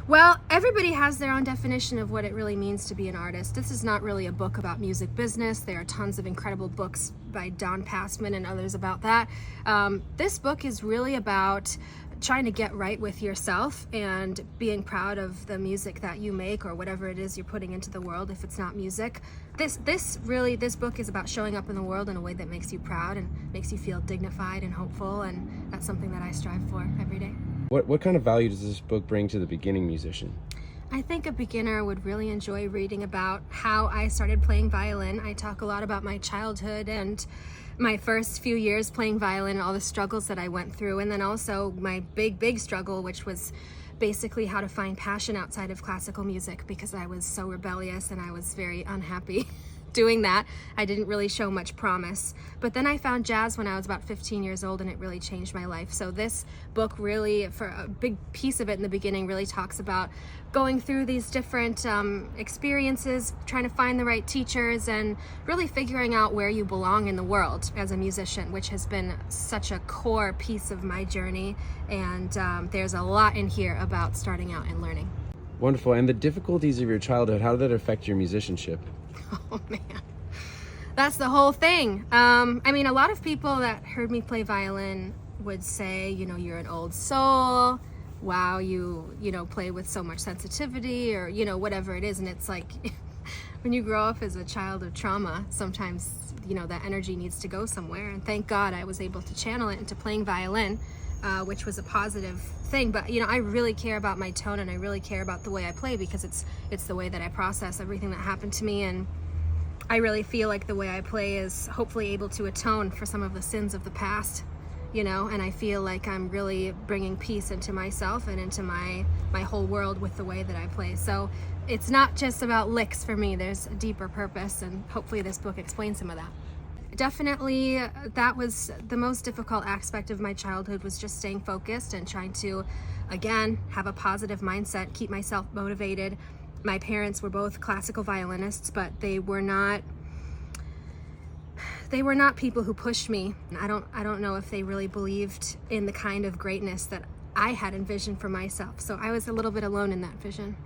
Well, everybody has their own definition of what it really means to be an artist. This is not really a book about music business. There are tons of incredible books by Don Passman and others about that. This book is really about trying to get right with yourself and being proud of the music that you make or whatever it is you're putting into the world if it's not music. This book is about showing up in the world in a way that makes you proud and makes you feel dignified and hopeful, and that's something that I strive for every day. What kind of value does this book bring to the beginning musician? I think a beginner would really enjoy reading about how I started playing violin. I talk a lot about my childhood and my first few years playing violin, all the struggles that I went through, and then also my big struggle, which was basically how to find passion outside of classical music, because I was so rebellious and I was very unhappy doing that. I didn't really show much promise. But then I found jazz when I was about 15 years old, and it really changed my life. So this book really, for a big piece of it in the beginning, really talks about going through these different experiences, trying to find the right teachers, and really figuring out where you belong in the world as a musician, which has been such a core piece of my journey. And there's a lot in here about starting out and learning. Wonderful. And the difficulties of your childhood, how did that affect your musicianship? Oh man, that's the whole thing. I mean, a lot of people that heard me play violin would say, you're an old soul. Wow, you play with so much sensitivity, or whatever it is. And it's like when you grow up as a child of trauma, sometimes that energy needs to go somewhere. And thank God I was able to channel it into playing violin, which was a positive thing. But I really care about my tone, and I really care about the way I play, because it's the way that I process everything that happened to me. And I really feel like the way I play is hopefully able to atone for some of the sins of the past, and I feel like I'm really bringing peace into myself and into my whole world with the way that I play. So it's not just about licks for me. There's a deeper purpose, and hopefully this book explains some of that. Definitely, that was the most difficult aspect of my childhood, was just staying focused and trying to, again, have a positive mindset, keep myself motivated. My parents were both classical violinists, but they were not people who pushed me. I don't know if they really believed in the kind of greatness that I had envisioned for myself. So I was a little bit alone in that vision.